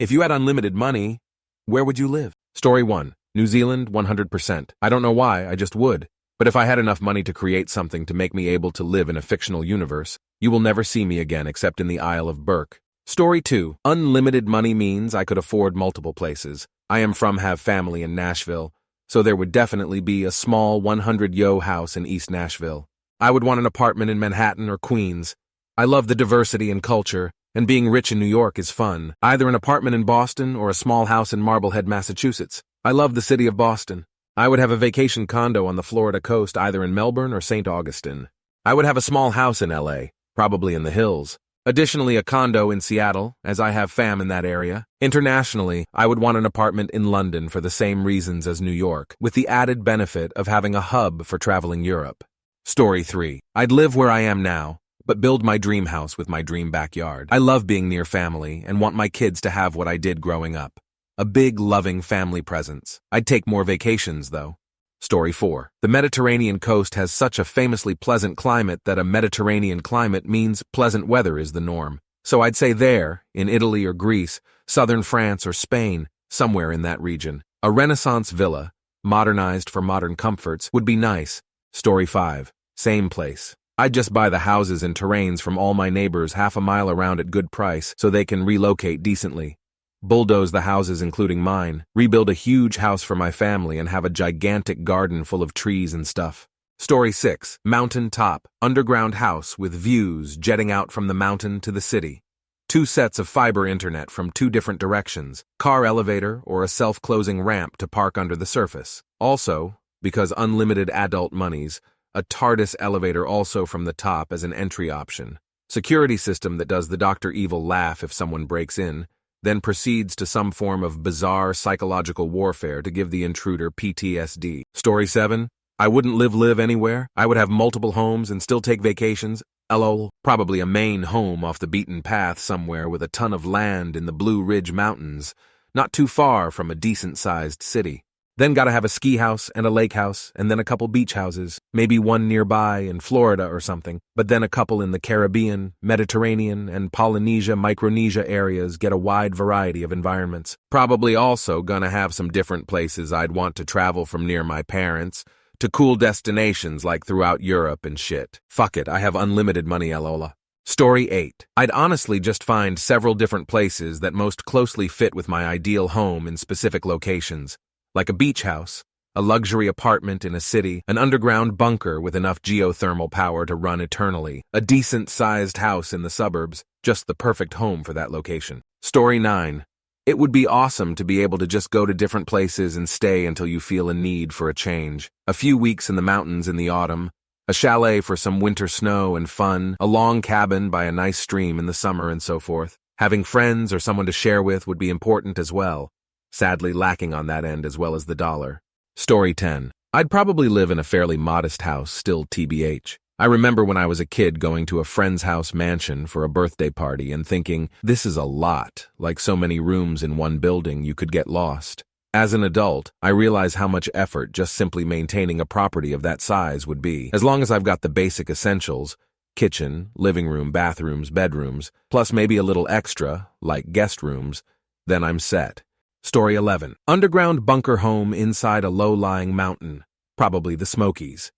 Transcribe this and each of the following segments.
If you had unlimited money, where would you live? Story 1. New Zealand, 100%. I don't know why, I just would. But if I had enough money to create something to make me able to live in a fictional universe, you will never see me again except in the Isle of Burke. Story 2. Unlimited money means I could afford multiple places. I am from have family in Nashville, so there would definitely be a small 100-yo house in East Nashville. I would want an apartment in Manhattan or Queens. I love the diversity and culture, and being rich in New York is fun. Either an apartment in Boston or a small house in Marblehead, Massachusetts. I love the city of Boston. I would have a vacation condo on the Florida coast either in Melbourne or St. Augustine. I would have a small house in LA, probably in the hills. Additionally, a condo in Seattle, as I have fam in that area. Internationally, I would want an apartment in London for the same reasons as New York, with the added benefit of having a hub for traveling Europe. Story 3. I'd live where I am now, but build my dream house with my dream backyard. I love being near family and want my kids to have what I did growing up. A big, loving family presence. I'd take more vacations, though. Story 4. The Mediterranean coast has such a famously pleasant climate that a Mediterranean climate means pleasant weather is the norm. So I'd say there, in Italy or Greece, southern France or Spain, somewhere in that region. A Renaissance villa, modernized for modern comforts, would be nice. Story 5. Same place. I'd just buy the houses and terrains from all my neighbors half a mile around at good price so they can relocate decently. Bulldoze the houses including mine, rebuild a huge house for my family and have a gigantic garden full of trees and stuff. Story 6. Mountain top, underground house with views jetting out from the mountain to the city. 2 sets of fiber internet from 2 different directions, car elevator or a self-closing ramp to park under the surface. Also, because unlimited adult monies, a TARDIS elevator also from the top as an entry option. Security system that does the Dr. Evil laugh if someone breaks in, then proceeds to some form of bizarre psychological warfare to give the intruder PTSD. Story 7. I wouldn't live anywhere. I would have multiple homes and still take vacations. LOL. Probably a main home off the beaten path somewhere with a ton of land in the Blue Ridge Mountains, not too far from a decent-sized city. Then gotta have a ski house and a lake house, and then a couple beach houses, maybe one nearby in Florida or something, but then a couple in the Caribbean, Mediterranean, and Polynesia, Micronesia areas get a wide variety of environments. Probably also gonna have some different places I'd want to travel from near my parents, to cool destinations like throughout Europe and shit. Fuck it, I have unlimited money, Lola. Story 8. I'd honestly just find several different places that most closely fit with my ideal home in specific locations. Like a beach house, a luxury apartment in a city, an underground bunker with enough geothermal power to run eternally, a decent-sized house in the suburbs, just the perfect home for that location. Story 9. It would be awesome to be able to just go to different places and stay until you feel a need for a change. A few weeks in the mountains in the autumn, a chalet for some winter snow and fun, a long cabin by a nice stream in the summer and so forth. Having friends or someone to share with would be important as well. Sadly lacking on that end as well as the dollar. Story 10. I'd probably live in a fairly modest house, still TBH. I remember when I was a kid going to a friend's house mansion for a birthday party and thinking, this is a lot, like so many rooms in one building you could get lost. As an adult, I realize how much effort just simply maintaining a property of that size would be. As long as I've got the basic essentials, kitchen, living room, bathrooms, bedrooms, plus maybe a little extra, like guest rooms, then I'm set. Story 11. Underground bunker home inside a low-lying mountain, probably the Smokies.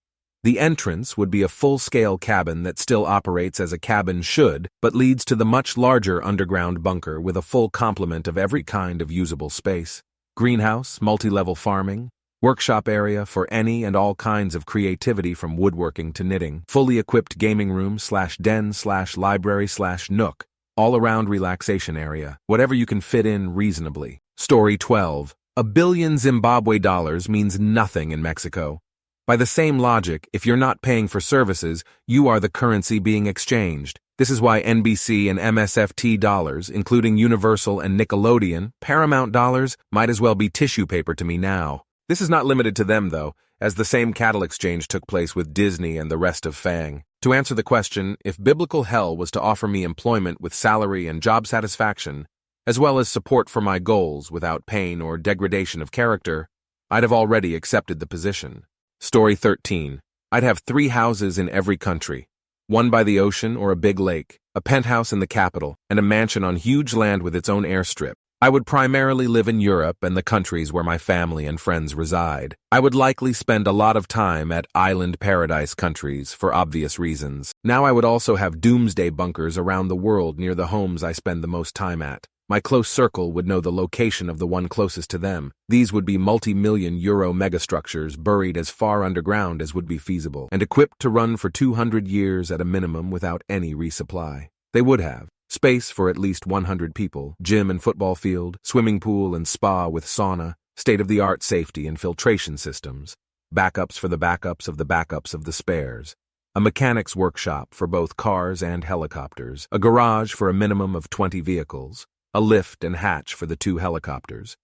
The entrance would be a full-scale cabin that still operates as a cabin should, but leads to the much larger underground bunker with a full complement of every kind of usable space. Greenhouse, multi-level farming, workshop area for any and all kinds of creativity from woodworking to knitting, fully equipped gaming room / den / library / nook, all-around relaxation area, whatever you can fit in reasonably. Story 12. $1 billion Zimbabwe dollars means nothing in Mexico. By the same logic, if you're not paying for services, you are the currency being exchanged. This is why NBC and MSFT dollars, including Universal and Nickelodeon, Paramount dollars, might as well be tissue paper to me now. This is not limited to them, though, as the same cattle exchange took place with Disney and the rest of Fang. To answer the question, if biblical hell was to offer me employment with salary and job satisfaction, as well as support for my goals without pain or degradation of character, I'd have already accepted the position. Story 13. I'd have 3 houses in every country, one by the ocean or a big lake, a penthouse in the capital, and a mansion on huge land with its own airstrip. I would primarily live in Europe and the countries where my family and friends reside. I would likely spend a lot of time at island paradise countries for obvious reasons. Now I would also have doomsday bunkers around the world near the homes I spend the most time at. My close circle would know the location of the one closest to them. These would be multi-million euro megastructures buried as far underground as would be feasible, and equipped to run for 200 years at a minimum without any resupply. They would have space for at least 100 people, gym and football field, swimming pool and spa with sauna, state-of-the-art safety and filtration systems, backups for the backups of the backups of the spares, a mechanic's workshop for both cars and helicopters, a garage for a minimum of 20 vehicles, a lift and hatch for the 2 helicopters,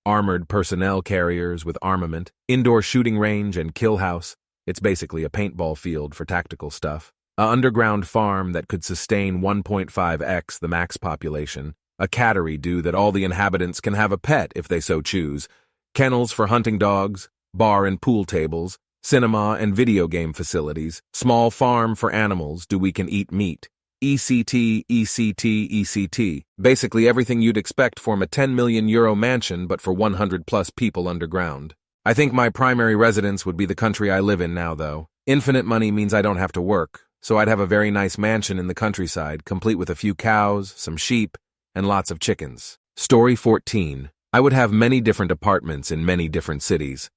armored personnel carriers with armament, indoor shooting range and kill house. It's basically a paintball field for tactical stuff. A underground farm that could sustain 1.5x the max population, a cattery do that all the inhabitants can have a pet if they so choose, kennels for hunting dogs, bar and pool tables, cinema and video game facilities, small farm for animals do we can eat meat, ECT, ECT, ECT, basically everything you'd expect from a 10 million euro mansion but for 100 plus people underground. I think my primary residence would be the country I live in now though. Infinite money means I don't have to work. So I'd have a very nice mansion in the countryside, complete with a few cows, some sheep, and lots of chickens. Story 14. I would have many different apartments in many different cities.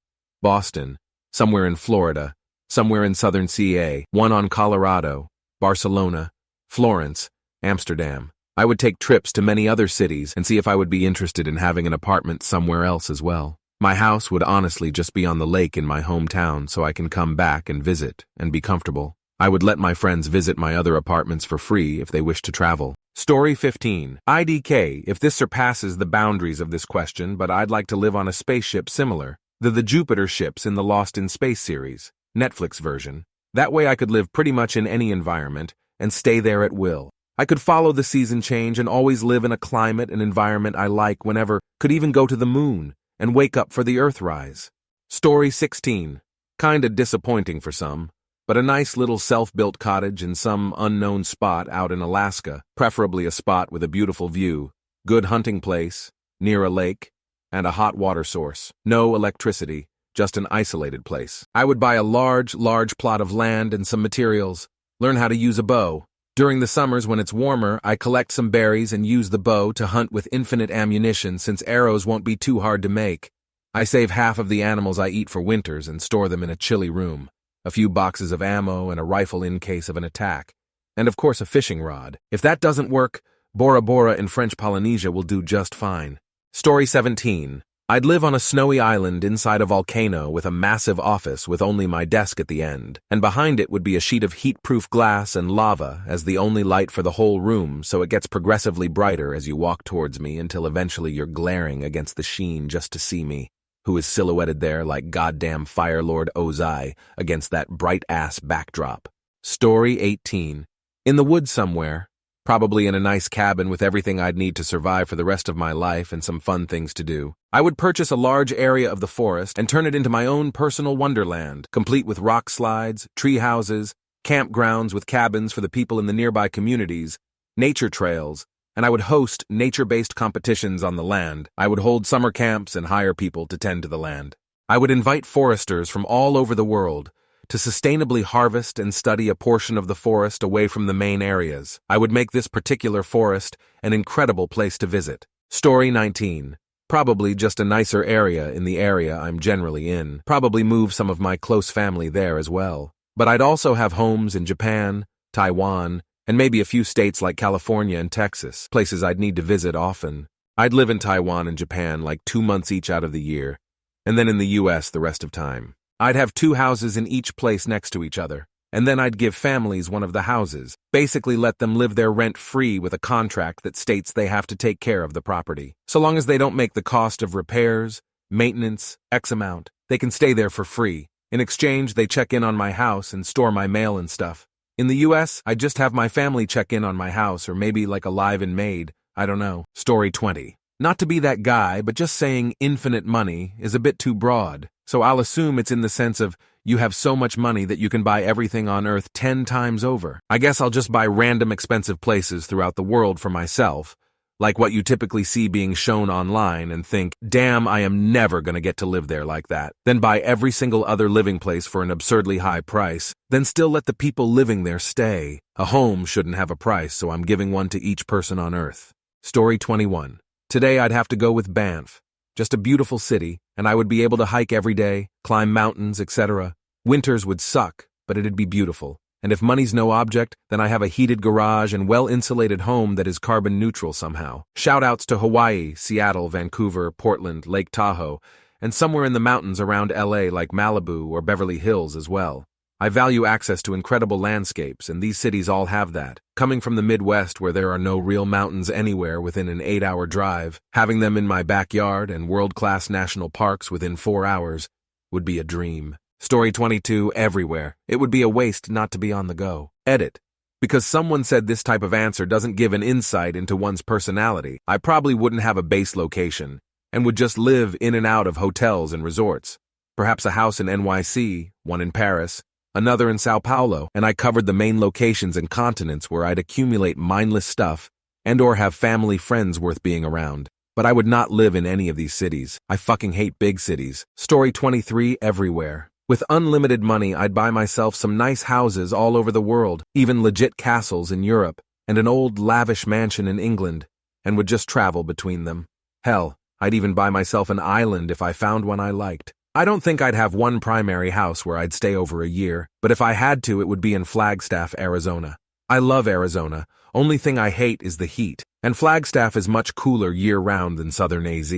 Boston, somewhere in Florida, somewhere in southern CA, one on Colorado, Barcelona, Florence, Amsterdam. I would take trips to many other cities and see if I would be interested in having an apartment somewhere else as well. My house would honestly just be on the lake in my hometown so I can come back and visit and be comfortable. I would let my friends visit my other apartments for free if they wish to travel. Story 15. IDK, if this surpasses the boundaries of this question, but I'd like to live on a spaceship similar. The Jupiter ships in the Lost in Space series, Netflix version. That way I could live pretty much in any environment and stay there at will. I could follow the season change and always live in a climate and environment I like whenever, could even go to the moon and wake up for the Earthrise. Story 16. Kinda disappointing for some. But a nice little self-built cottage in some unknown spot out in Alaska, preferably a spot with a beautiful view, good hunting place, near a lake, and a hot water source. No electricity, just an isolated place. I would buy a large plot of land and some materials, learn how to use a bow. During the summers when it's warmer, I collect some berries and use the bow to hunt with infinite ammunition since arrows won't be too hard to make. I save half of the animals I eat for winters and store them in a chilly room. A few boxes of ammo and a rifle in case of an attack. And of course a fishing rod. If that doesn't work, Bora Bora in French Polynesia will do just fine. Story 17. I'd live on a snowy island inside a volcano with a massive office with only my desk at the end, and behind it would be a sheet of heat-proof glass and lava as the only light for the whole room, so it gets progressively brighter as you walk towards me until eventually you're glaring against the sheen just to see me, who is silhouetted there like goddamn Fire Lord Ozai against that bright-ass backdrop. Story 18. In the woods somewhere, probably in a nice cabin with everything I'd need to survive for the rest of my life and some fun things to do, I would purchase a large area of the forest and turn it into my own personal wonderland, complete with rock slides, tree houses, campgrounds with cabins for the people in the nearby communities, nature trails, and I would host nature-based competitions on the land. I would hold summer camps and hire people to tend to the land. I would invite foresters from all over the world to sustainably harvest and study a portion of the forest away from the main areas. I would make this particular forest an incredible place to visit. Story 19. Probably just a nicer area in the area I'm generally in. Probably move some of my close family there as well. But I'd also have homes in Japan, Taiwan, and maybe a few states like California and Texas, places I'd need to visit often. I'd live in Taiwan and Japan like 2 months each out of the year, and then in the US the rest of time. I'd have 2 houses in each place next to each other, and then I'd give families one of the houses, basically let them live there rent-free with a contract that states they have to take care of the property. So long as they don't make the cost of repairs, maintenance, X amount, they can stay there for free. In exchange, they check in on my house and store my mail and stuff. In the US, I'd just have my family check in on my house or maybe like a live-in maid, I don't know. Story 20. Not to be that guy, but just saying infinite money is a bit too broad, so I'll assume it's in the sense of you have so much money that you can buy everything on Earth 10 times over. I guess I'll just buy random expensive places throughout the world for myself, like what you typically see being shown online and think, damn, I am never gonna get to live there like that. Then buy every single other living place for an absurdly high price, then still let the people living there stay. A home shouldn't have a price, so I'm giving one to each person on Earth. Story 21. Today I'd have to go with Banff. Just a beautiful city, and I would be able to hike every day, climb mountains, etc. Winters would suck, but it'd be beautiful. And if money's no object, then I have a heated garage and well-insulated home that is carbon neutral somehow. Shout-outs to Hawaii, Seattle, Vancouver, Portland, Lake Tahoe, and somewhere in the mountains around LA like Malibu or Beverly Hills as well. I value access to incredible landscapes, and these cities all have that. Coming from the Midwest where there are no real mountains anywhere within an 8-hour drive, having them in my backyard and world-class national parks within 4 hours would be a dream. Story 22, everywhere. It would be a waste not to be on the go. Edit. Because someone said this type of answer doesn't give an insight into one's personality, I probably wouldn't have a base location, and would just live in and out of hotels and resorts. Perhaps a house in NYC, one in Paris, another in Sao Paulo, and I covered the main locations and continents where I'd accumulate mindless stuff and or have family friends worth being around. But I would not live in any of these cities. I fucking hate big cities. Story 23, everywhere. With unlimited money, I'd buy myself some nice houses all over the world, even legit castles in Europe, and an old lavish mansion in England, and would just travel between them. Hell, I'd even buy myself an island if I found one I liked. I don't think I'd have one primary house where I'd stay over a year, but if I had to, it would be in Flagstaff, Arizona. I love Arizona. Only thing I hate is the heat, and Flagstaff is much cooler year-round than Southern AZ.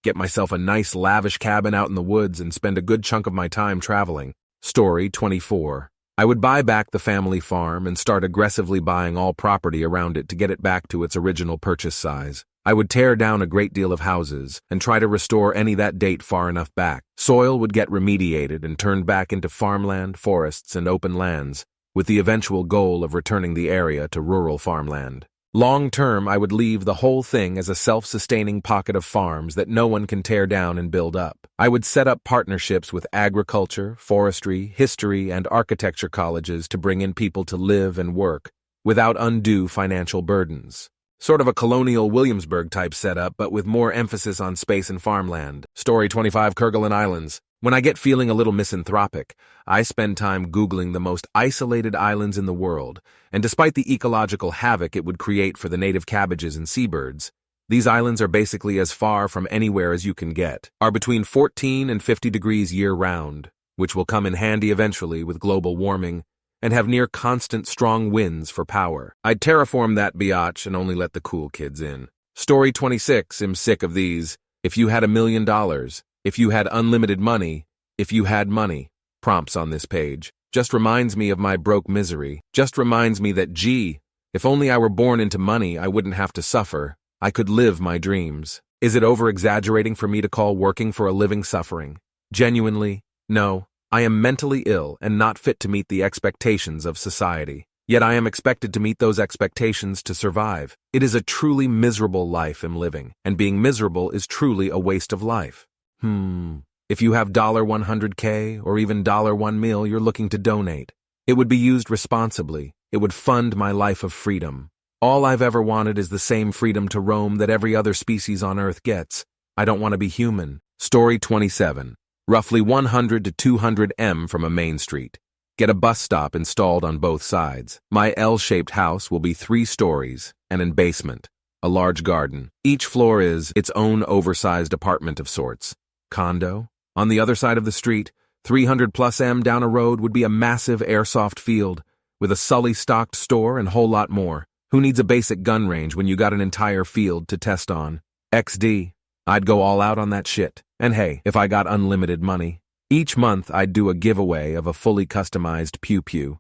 Get myself a nice lavish cabin out in the woods and spend a good chunk of my time traveling. Story 24. I would buy back the family farm and start aggressively buying all property around it to get it back to its original purchase size. I would tear down a great deal of houses and try to restore any that date far enough back. Soil would get remediated and turned back into farmland, forests, and open lands, with the eventual goal of returning the area to rural farmland. Long term, I would leave the whole thing as a self-sustaining pocket of farms that no one can tear down and build up. I would set up partnerships with agriculture, forestry, history, and architecture colleges to bring in people to live and work without undue financial burdens. Sort of a colonial Williamsburg-type setup, but with more emphasis on space and farmland. Story 25, Kerguelen Islands. When I get feeling a little misanthropic, I spend time Googling the most isolated islands in the world, and despite the ecological havoc it would create for the native cabbages and seabirds, these islands are basically as far from anywhere as you can get, are between 14 and 50 degrees year-round, which will come in handy eventually with global warming, and have near constant strong winds for power. I'd terraform that biatch and only let the cool kids in. Story 26, I'm sick of these. If you had $1 million, if you had unlimited money, if you had money. Prompts on this page. Just reminds me of my broke misery. Just reminds me that, gee, if only I were born into money, I wouldn't have to suffer. I could live my dreams. Is it over-exaggerating for me to call working for a living suffering? Genuinely, no. I am mentally ill and not fit to meet the expectations of society. Yet I am expected to meet those expectations to survive. It is a truly miserable life I'm living, and being miserable is truly a waste of life. If you have $100K or even $1 mil you're looking to donate, it would be used responsibly. It would fund my life of freedom. All I've ever wanted is the same freedom to roam that every other species on Earth gets. I don't want to be human. Story 27. Roughly 100 to 200 m from a main street. Get a bus stop installed on both sides. My L-shaped house will be 3 stories and a basement, a large garden. Each floor is its own oversized apartment of sorts. Condo. On the other side of the street, 300 plus m down a road would be a massive airsoft field with a Sully-stocked store and whole lot more. Who needs a basic gun range when you got an entire field to test on? XD. I'd go all out on that shit. And hey, if I got unlimited money, each month I'd do a giveaway of a fully customized pew-pew.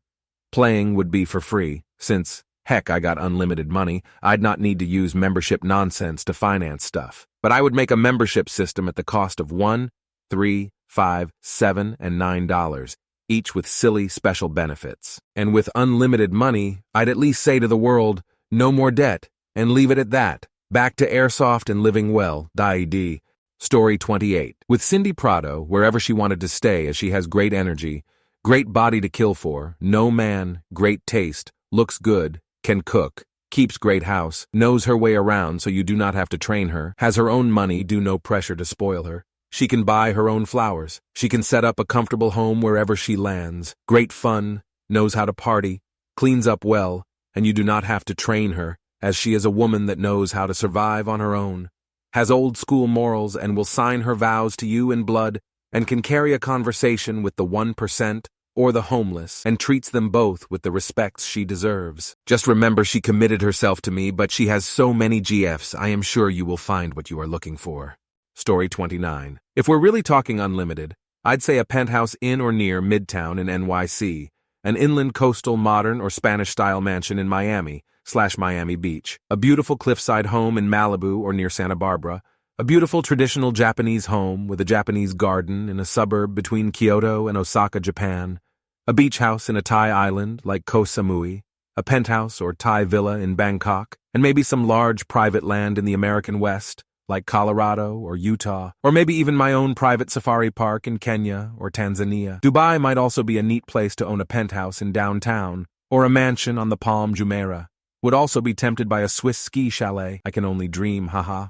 Playing would be for free, since, heck, I got unlimited money, I'd not need to use membership nonsense to finance stuff. But I would make a membership system at the cost of $1, $3, $5, $7, and $9, each with silly special benefits. And with unlimited money, I'd at least say to the world, no more debt, and leave it at that. Back to airsoft and living well, die. Story 28. With Cindy Prado, wherever she wanted to stay as she has great energy, great body to kill for, no man, great taste, looks good, can cook, Keeps great house, knows her way around so you do not have to train her, has her own money, do no pressure to spoil her. She can buy her own flowers. She can set up a comfortable home wherever she lands. Great fun, knows how to party, cleans up well, and you do not have to train her, as she is a woman that knows how to survive on her own. Has old school morals and will sign her vows to you in blood, and can carry a conversation with the 1% or the homeless, and treats them both with the respect she deserves. Just remember, she committed herself to me, but she has so many GFs, I am sure you will find what you are looking for. Story 29. If we're really talking unlimited, I'd say a penthouse in or near Midtown in NYC, an inland coastal modern or Spanish-style mansion in Miami/Miami Beach, a beautiful cliffside home in Malibu or near Santa Barbara, a beautiful traditional Japanese home with a Japanese garden in a suburb between Kyoto and Osaka, Japan, a beach house in a Thai island like Koh Samui, a penthouse or Thai villa in Bangkok, and maybe some large private land in the American West, like Colorado or Utah, or maybe even my own private safari park in Kenya or Tanzania. Dubai might also be a neat place to own a penthouse in downtown, or a mansion on the Palm Jumeirah. Would also be tempted by a Swiss ski chalet. I can only dream, haha.